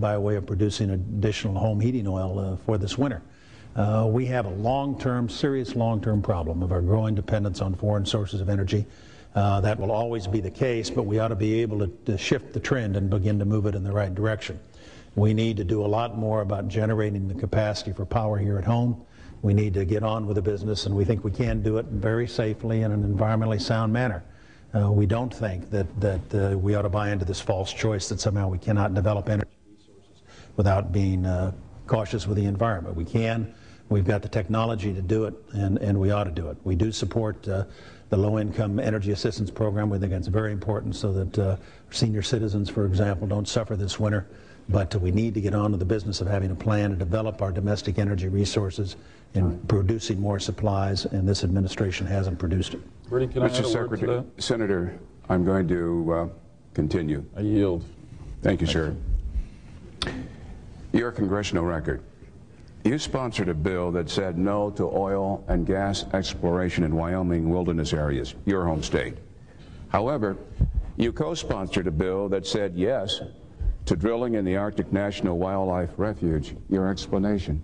by way of producing additional home heating oil for this winter. We have a long-term, serious long-term problem of our growing dependence on foreign sources of energy. That will always be the case, but we ought to be able to shift the trend and begin to move it in the right direction. We need to do a lot more about generating the capacity for power here at home. We need to get on with the business, and we think we can do it very safely in an environmentally sound manner. We don't think that we ought to buy into this false choice that somehow we cannot develop energy resources without being cautious with the environment. We can. We've got the technology to do it, and we ought to do it. We do support the low-income energy assistance program. We think it's very important so that senior citizens, for example, don't suffer this winter. But we need to get on to the business of having a plan to develop our domestic energy resources and producing more supplies, and this administration hasn't produced it. Bernie, can I add a word to that? Senator, I'm going to continue. I yield. Thank you, sir. Your congressional record. You sponsored a bill that said no to oil and gas exploration in Wyoming wilderness areas, your home state. However, you co-sponsored a bill that said yes to drilling in the Arctic National Wildlife Refuge. Your explanation?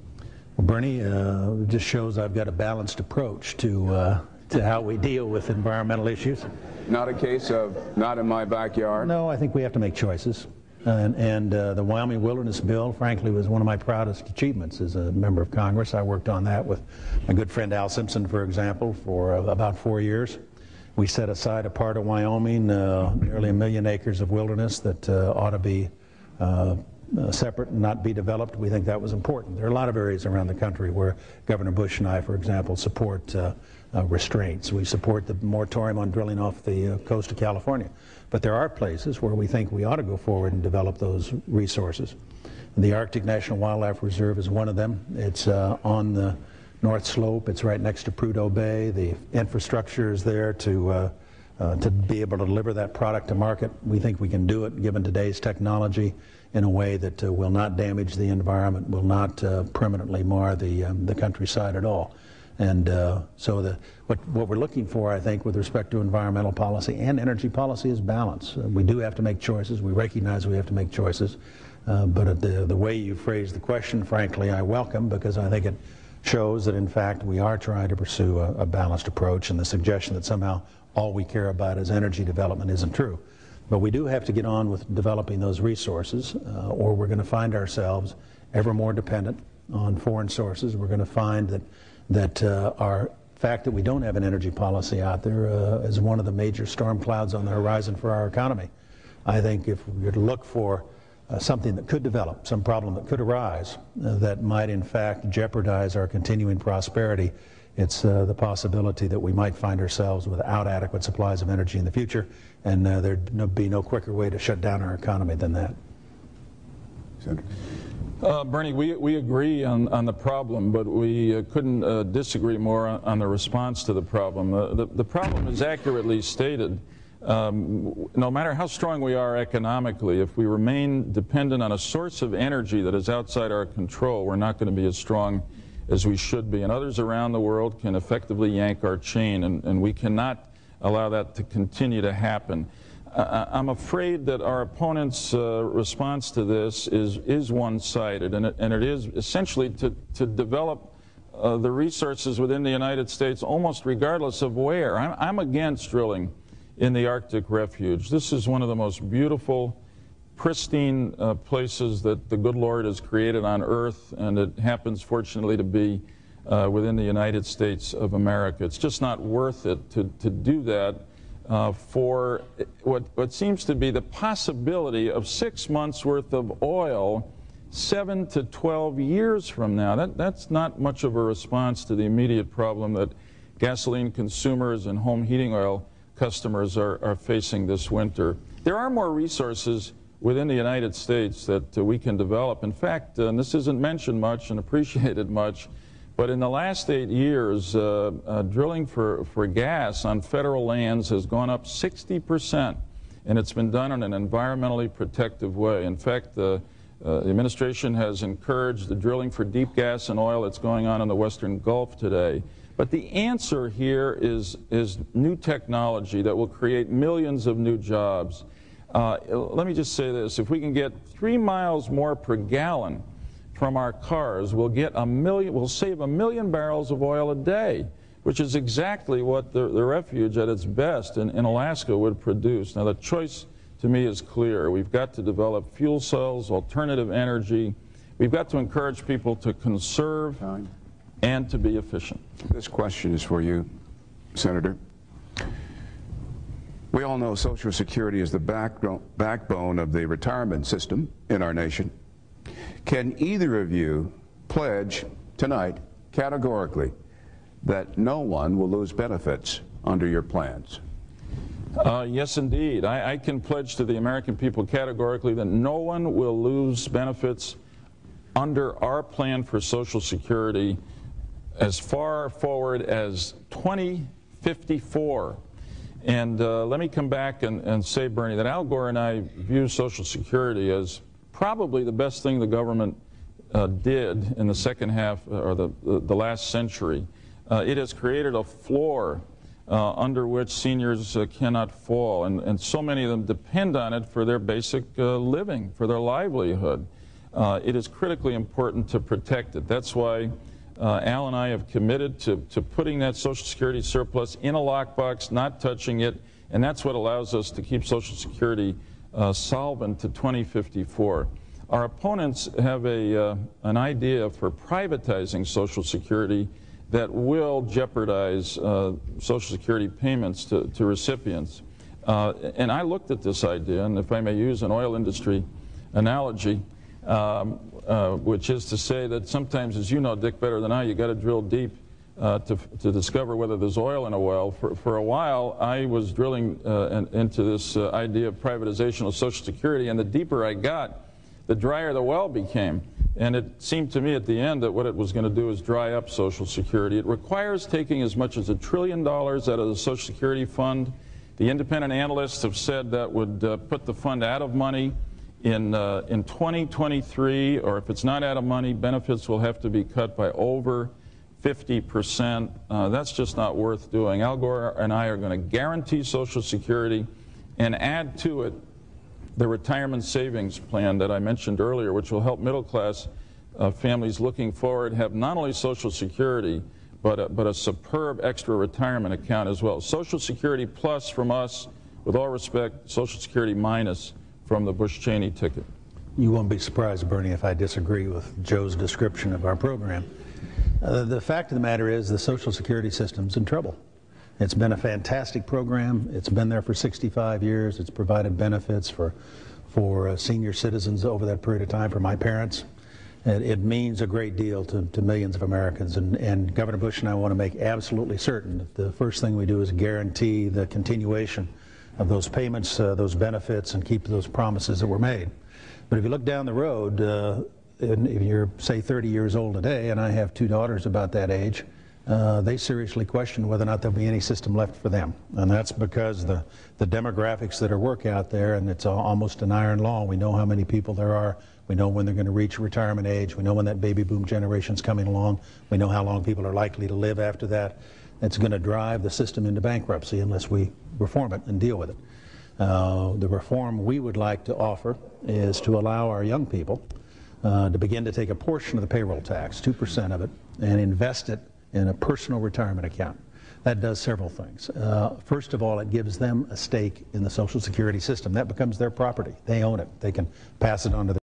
Well, Bernie, it just shows I've got a balanced approach to how we deal with environmental issues. Not a case of not in my backyard? No, I think we have to make choices. And the Wyoming Wilderness Bill, frankly, was one of my proudest achievements as a member of Congress. I worked on that with my good friend Al Simpson, for example, for about 4 years. We set aside a part of Wyoming, nearly 1 million acres of wilderness that ought to be separate and not be developed. We think that was important. There are a lot of areas around the country where Governor Bush and I, for example, support restraints. We support the moratorium on drilling off the coast of California. But there are places where we think we ought to go forward and develop those resources. The Arctic National Wildlife Reserve is one of them. It's on the North Slope. It's right next to Prudhoe Bay. The infrastructure is there to be able to deliver that product to market. We think we can do it given today's technology in a way that will not damage the environment, will not permanently mar the countryside at all. And so what we're looking for, I think, with respect to environmental policy and energy policy is balance. We do have to make choices. We recognize we have to make choices. But the way you phrase the question, frankly, I welcome, because I think it shows that, in fact, we are trying to pursue a balanced approach, and the suggestion that somehow all we care about is energy development isn't true. But we do have to get on with developing those resources, or we're going to find ourselves ever more dependent on foreign sources. We're going to find that our fact that we don't have an energy policy out there is one of the major storm clouds on the horizon for our economy. I think if we were to look for something that could develop, some problem that could arise that might in fact jeopardize our continuing prosperity, it's the possibility that we might find ourselves without adequate supplies of energy in the future, and there'd be no quicker way to shut down our economy than that. Senator. Bernie, we agree on the problem, but we couldn't disagree more on the response to the problem. The problem is accurately stated. No matter how strong we are economically, if we remain dependent on a source of energy that is outside our control, we're not going to be as strong as we should be. And others around the world can effectively yank our chain, and we cannot allow that to continue to happen. I'm afraid that our opponents' response to this is one-sided, and it is essentially to develop the resources within the United States almost regardless of where. I'm against drilling in the Arctic Refuge. This is one of the most beautiful, pristine places that the good Lord has created on Earth, and it happens, fortunately, to be within the United States of America. It's just not worth it to do that for what seems to be the possibility of 6 months' worth of oil 7 to 12 years from now. That's not much of a response to the immediate problem that gasoline consumers and home heating oil customers are facing this winter. There are more resources within the United States that we can develop. In fact, and this isn't mentioned much and appreciated much, but in the last 8 years, drilling for gas on federal lands has gone up 60%, and it's been done in an environmentally protective way. In fact, the administration has encouraged the drilling for deep gas and oil that's going on in the Western Gulf today. But the answer here is new technology that will create millions of new jobs. Let me just say this. If we can get 3 miles more per gallon from our cars, we'll save 1 million barrels of oil a day, which is exactly what the refuge at its best in Alaska would produce. Now, the choice to me is clear. We've got to develop fuel cells, alternative energy. We've got to encourage people to conserve and to be efficient. This question is for you, Senator. We all know Social Security is the backbone of the retirement system in our nation. Can either of you pledge tonight, categorically, that no one will lose benefits under your plans? Yes, indeed. I can pledge to the American people categorically that no one will lose benefits under our plan for Social Security as far forward as 2054. And let me come back and say, Bernie, that Al Gore and I view Social Security as probably the best thing the government did in the second half, or the last century. It has created a floor under which seniors cannot fall, and so many of them depend on it for their basic living, for their livelihood. It is critically important to protect it. That's why Al and I have committed to putting that Social Security surplus in a lockbox, not touching it, and that's what allows us to keep Social Security solvent to 2054. Our opponents have an idea for privatizing Social Security that will jeopardize Social Security payments to recipients. And I looked at this idea, and if I may use an oil industry analogy, which is to say that sometimes, as you know, Dick, better than I, you got to drill deep to discover whether there's oil in a well. For a while, I was drilling into this idea of privatization of Social Security, and the deeper I got, the drier the well became. And it seemed to me at the end that what it was going to do is dry up Social Security. It requires taking as much as $1 trillion out of the Social Security fund. The independent analysts have said that would put the fund out of money in 2023, or if it's not out of money, benefits will have to be cut by over 50%. That's just not worth doing. Al Gore and I are going to guarantee Social Security and add to it the retirement savings plan that I mentioned earlier, which will help middle-class families looking forward have not only Social Security, but a superb extra retirement account as well. Social Security plus from us, with all respect, Social Security minus from the Bush-Cheney ticket. You won't be surprised, Bernie, if I disagree with Joe's description of our program. The fact of the matter is the Social Security system's in trouble. It's been a fantastic program. It's been there for 65 years. It's provided benefits for senior citizens over that period of time, for my parents. It means a great deal to millions of Americans. And Governor Bush and I want to make absolutely certain that the first thing we do is guarantee the continuation of those payments, those benefits, and keep those promises that were made. But if you look down the road, if you're, say, 30 years old today, and I have 2 daughters about that age, they seriously question whether or not there'll be any system left for them. And that's because the demographics that are work out there, and it's almost an iron law. We know how many people there are. We know when they're going to reach retirement age. We know when that baby boom generation's coming along. We know how long people are likely to live after that. It's going to drive the system into bankruptcy unless we reform it and deal with it. The reform we would like to offer is to allow our young people to begin to take a portion of the payroll tax, 2% of it, and invest it in a personal retirement account. That does several things. First of all, it gives them a stake in the Social Security system. That becomes their property. They own it. They can pass it on to their